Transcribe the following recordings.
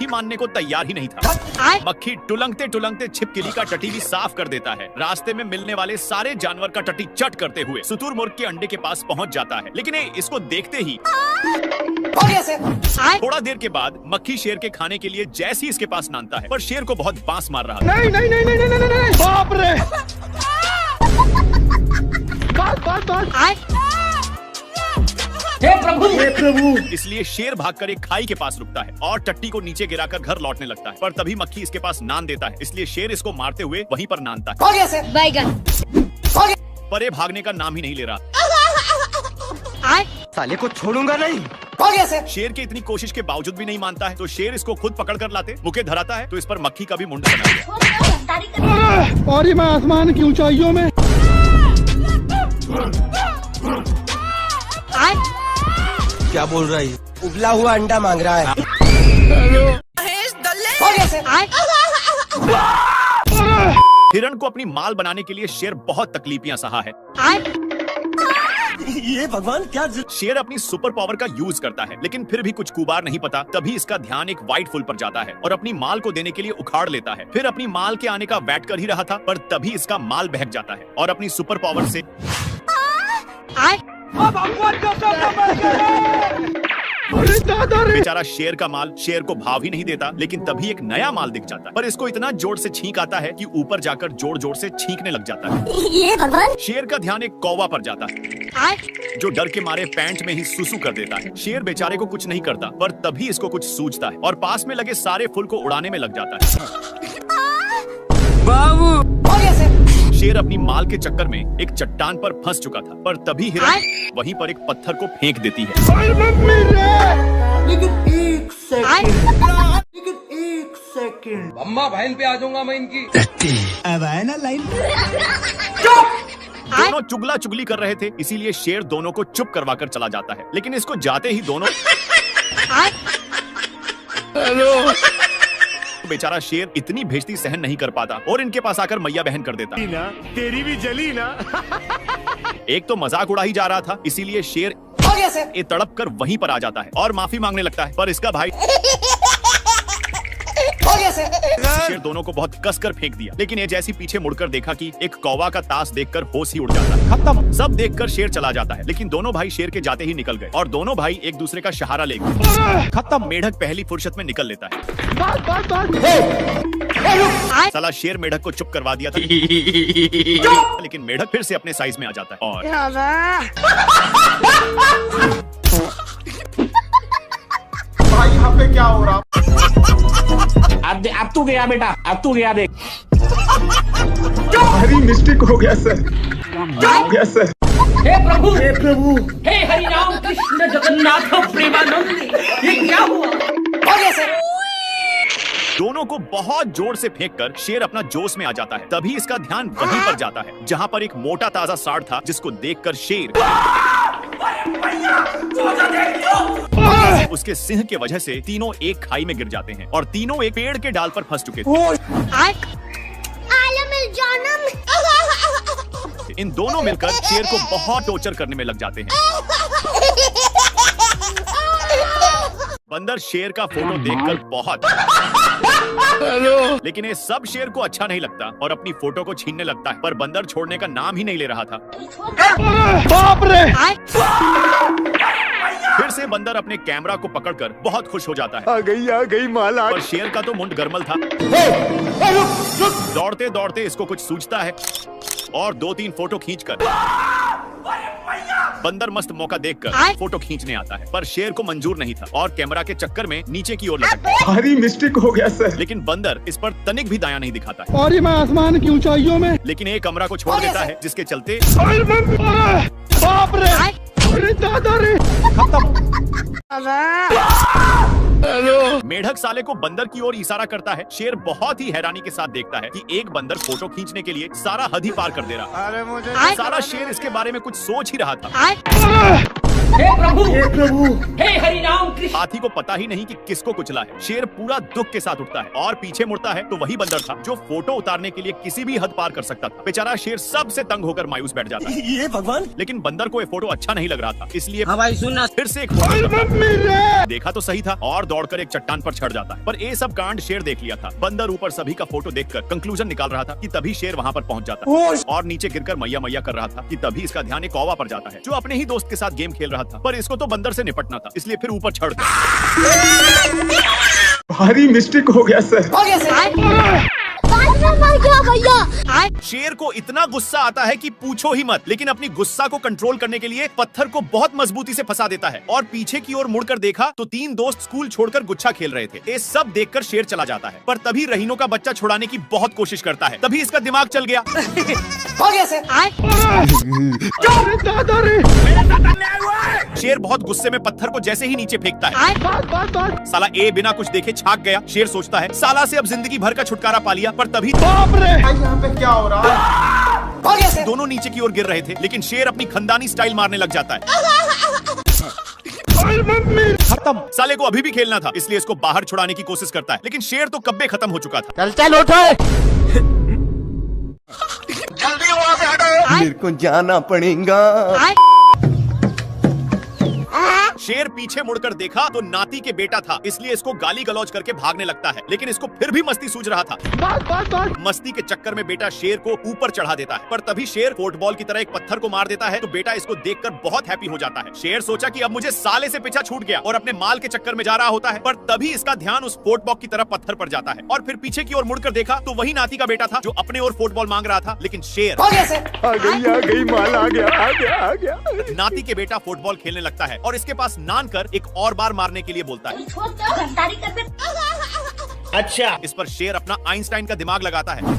मक्खी मानने को तैयार ही नहीं था। मक्खी टुलंगते टुलंगते छिपकली का टटी भी साफ कर देता है। रास्ते में मिलने वाले सारे जानवर का टटी चट करते हुए शुतुरमुर्ग के अंडे के पास पहुंच जाता है, लेकिन इसको देखते ही थोड़ा देर के बाद मक्खी शेर के खाने के लिए जैसे ही इसके पास नानता है, पर शेर को बहुत बांस मार रहा है। नहीं नहीं नहीं नहीं नहीं नहीं, बाप रे! बात हे प्रभु, हे प्रभु! इसलिए शेर भागकर एक खाई के पास रुकता है और टट्टी को नीचे गिराकर घर लौटने लगता है, पर तभी मक्खी इसके पास नान देता है, इसलिए शेर इसको मारते हुए वहीं पर नानता है। पर ये भागने का नाम ही नहीं ले रहा। साले को छोड़ूंगा नहीं। शेर की इतनी कोशिश के बावजूद भी नहीं मानता है, तो शेर इसको खुद पकड़ कर लाते मुके धराता है, तो इस पर मक्खी का भी मुंड बना गया। और मैं आसमान की ऊंचाइयों में क्या बोल रहा है? उबला हुआ अंडा मांग रहा है। हिरण को अपनी माल बनाने के लिए शेर बहुत तकलीफियां सहा है। ये भगवान क्या शेर अपनी सुपर पावर का यूज करता है, लेकिन फिर भी कुछ कुबार नहीं पता। तभी इसका ध्यान एक व्हाइट फुल पर जाता है और अपनी माल को देने के लिए उखाड़ लेता है। फिर अपनी माल के आने का वेट कर ही रहा था, पर तभी इसका माल बहक जाता है और अपनी सुपर पावर से बेचारा शेर का माल शेर को भाव ही नहीं देता, लेकिन तभी एक नया माल दिख जाता है, पर इसको इतना जोर से छींक आता है कि ऊपर जाकर जोर जोर से छींकने लग जाता है। ये भगवान! शेर का ध्यान एक कौवा पर जाता है, जो डर के मारे पैंट में ही सुसु कर देता है। शेर बेचारे को कुछ नहीं करता, पर तभी इसको कुछ सूझता है और पास में लगे सारे फूल को उड़ाने में लग जाता है। बाबू! शेर अपनी माल के चक्कर में एक चट्टान पर फंस चुका था, पर तभी हिरण वहीं पर एक पत्थर को फेंक देती है। लेकिन एक सेकंड अम्मा बहन पे आ जाऊंगा मैं इनकी। अब आए ना लाइन। दोनों चुगला चुगली कर रहे थे, इसीलिए शेर दोनों को चुप करवा कर चला जाता है, लेकिन इसको जाते ही दोनों बेचारा शेर इतनी बेइज्जती सहन नहीं कर पाता और इनके पास आकर मैया बहन कर देता। तेरी भी जली ना। एक तो मजाक उड़ा ही जा रहा था, इसीलिए शेर ये तड़प कर वहीं पर आ जाता है और माफी मांगने लगता है, पर इसका भाई शेर दोनों को बहुत कसकर फेंक दिया, लेकिन ये जैसी पीछे मुड़कर देखा कि एक कौवा का ताश देखकर होश ही उड़ जाता है। खत्म। सब देखकर शेर चला जाता है, लेकिन दोनों भाई शेर के जाते ही निकल गए और दोनों भाई एक दूसरे का सहारा ले गए। खत्म। मेढक पहली फुर्सत में निकल लेता है। साला शेर मेढक को चुप करवा दिया था, लेकिन मेढक फिर से अपने साइज में आ जाता है और भाई यहाँ पे क्या हो रहा? अब तू गया बेटा, अब तू गया देख। भारी मिस्टेक हो गया सर। हो गया सर। हे प्रभु, हे प्रभु, हे हरि राम कृष्ण जगन्नाथ प्रेमानंद, ये क्या हुआ? दोनों को बहुत जोर से फेंककर शेर अपना जोश में आ जाता है। तभी इसका ध्यान वहीं पर जाता है जहां पर एक मोटा ताजा सांड था, जिसको देखकर शेर उसके सिंह के वजह से तीनों एक खाई में गिर जाते हैं और तीनों एक पेड़ के डाल पर फंस चुके थे। इन दोनों मिलकर शेर को बहुत टॉर्चर करने में लग जाते हैं। बंदर शेर का फोटो देखकर बहुत लेकिन ये सब शेर को अच्छा नहीं लगता और अपनी फोटो को छीनने लगता है, पर बंदर छोड़ने का नाम ही नहीं ले रहा था। बाप रे! फिर से बंदर अपने कैमरा को पकड़कर बहुत खुश हो जाता है। आ गई माल आ। पर शेर का तो मुंड गरमल था। दौड़ते दौड़ते इसको कुछ सूझता है और 2-3 फोटो खींचकर बंदर मस्त मौका देखकर फोटो खींचने आता है, पर शेर को मंजूर नहीं था और कैमरा के चक्कर में नीचे की ओर लटक गया। भारी मिस्टेक हो गया सर। लेकिन बंदर इस पर तनिक भी दया नहीं दिखाता है और मैं आसमान की ऊंचाइयों में, लेकिन एक कमरा को छोड़ देता है, जिसके चलते बाप रे! अरे दादा रे! मेढक साले को बंदर की ओर इशारा करता है। शेर बहुत ही हैरानी के साथ देखता है कि एक बंदर फोटो खींचने के लिए सारा हद ही पार कर दे रहा है। अरे मुझे सारा शेर इसके बारे में कुछ सोच ही रहा था। हे प्रभु, हे हरि राम कृष्ण। हाथी को पता ही नहीं कि किसको कुचला है। शेर पूरा दुख के साथ उठता है और पीछे मुड़ता है तो वही बंदर था जो फोटो उतारने के लिए किसी भी हद पार कर सकता था। बेचारा शेर सबसे तंग होकर मायूस बैठ जाता है। ये भगवान। लेकिन बंदर को ये फोटो अच्छा नहीं लग रहा था, इसलिए हाँ भाई सुनना, फिर से एक देखा तो सही था और दौड़कर एक चट्टान पर चढ़ जाता है। पर ये सब कांड शेर देख लिया था। बंदर ऊपर सभी का फोटो देखकर कंक्लूजन निकाल रहा था कि तभी शेर वहाँ पर पहुँच जाता है और नीचे गिरकर मैया मैया कर रहा था कि तभी इसका ध्यान एक कौवा पर जाता है जो अपने ही दोस्त के साथ गेम खेल रहा था। पर इसको तो बंदर से निपटना था, इसलिए फिर ऊपर चढ़ गया। भारी मिस्टेक हो गया सर। भैया शेर को इतना गुस्सा आता है कि पूछो ही मत, लेकिन अपनी गुस्सा को कंट्रोल करने के लिए पत्थर को बहुत मजबूती से फंसा देता है और पीछे की ओर मुड़कर देखा तो 3 दोस्त स्कूल छोड़कर गुच्छा खेल रहे थे। ये सब देखकर शेर चला जाता है, पर तभी रहीनों का बच्चा छुड़ाने की बहुत कोशिश करता है। तभी इसका दिमाग चल गया। हो गया सर। शेर बहुत गुस्से में पत्थर को जैसे ही नीचे फेंकता है, साला ए बिना कुछ देखे छाक गया। शेर सोचता है साला से अब जिंदगी भर का छुटकारा पा लिया, पर तभी यहाँ पे क्या हो रहा है? हो गया सर। दोनों नीचे की ओर गिर रहे थे, लेकिन शेर अपनी खंदानी स्टाइल मारने लग जाता है। खत्म। साले को अभी भी खेलना था, इसलिए इसको बाहर छुड़ाने की कोशिश करता है, लेकिन शेर तो कब्बे खत्म हो चुका था। चल उठो। जल्दी वहाँ से हटो। मेरे को जाना पड़ेगा। शेर पीछे मुड़कर देखा तो नाती के बेटा था, इसलिए इसको गाली गलौज करके भागने लगता है, लेकिन इसको फिर भी मस्ती सूझ रहा था। मस्ती के चक्कर में बेटा शेर को ऊपर चढ़ा देता है, पर तभी शेर फुटबॉल की तरह एक पत्थर को मार देता है तो बेटा इसको देखकर बहुत हैप्पी हो जाता है। शेर सोचा कि अब मुझे साले से पीछा छूट गया और अपने माल के चक्कर में जा रहा होता है, पर तभी इसका ध्यान उस फुटबॉल की तरफ पत्थर पर जाता है और फिर पीछे की ओर मुड़कर देखा तो वही नाती का बेटा था जो अपने ओर फुटबॉल मांग रहा था, लेकिन शेर हो गया सर। आ गई माल आ गया। नाती के बेटा फुटबॉल खेलने लगता है और इसके पास नान कर एक और बार मारने के लिए बोलता है। अच्छा, इस पर शेर अपना आइंस्टाइन का दिमाग लगाता है।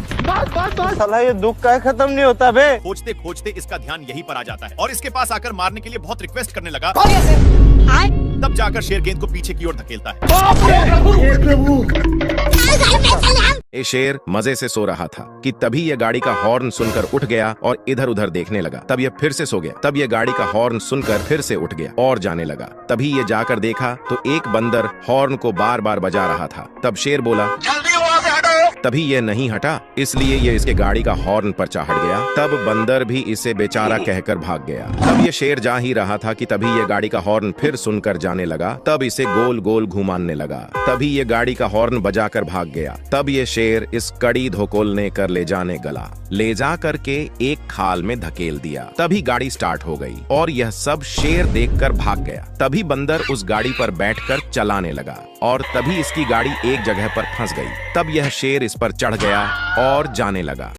साला ये दुख का खत्म नहीं होता बे। खोजते खोजते इसका ध्यान यहीं पर आ जाता है और इसके पास आकर मारने के लिए बहुत रिक्वेस्ट करने लगा। हो गया सर। तब जाकर शेर गेंद को पीछे की ओर धकेलता है। ये शेर मजे से सो रहा था कि तभी ये गाड़ी का हॉर्न सुनकर उठ गया और इधर उधर देखने लगा। तब ये फिर से सो गया। तब ये गाड़ी का हॉर्न सुनकर फिर से उठ गया और जाने लगा। तभी ये जाकर देखा तो एक बंदर हॉर्न को बार बार बजा रहा था। तब शेर बोला जल्दी वहाँ से हटो। तभी ये नहीं हटा, इसलिए ये इसके गाड़ी का हॉर्न पर चढ़ गया। तब बंदर भी इसे बेचारा कहकर भाग गया। तब ये शेर जा ही रहा था कि तभी ये गाड़ी का हॉर्न फिर सुनकर जाने लगा। तब इसे गोल गोल घुमाने लगा। तभी ये गाड़ी का हॉर्न बजाकर भाग गया। तब ये शेर इस कड़ी धोकोलने कर ले जाने गला, ले जा करके एक खाल में धकेल दिया। तभी गाड़ी स्टार्ट हो गई और यह सब शेर देखकर भाग गया। तभी बंदर उस गाड़ी पर बैठकर चलाने लगा और तभी इसकी गाड़ी एक जगह पर फंस गई। तब यह शेर इस पर चढ़ गया और जाने लगा।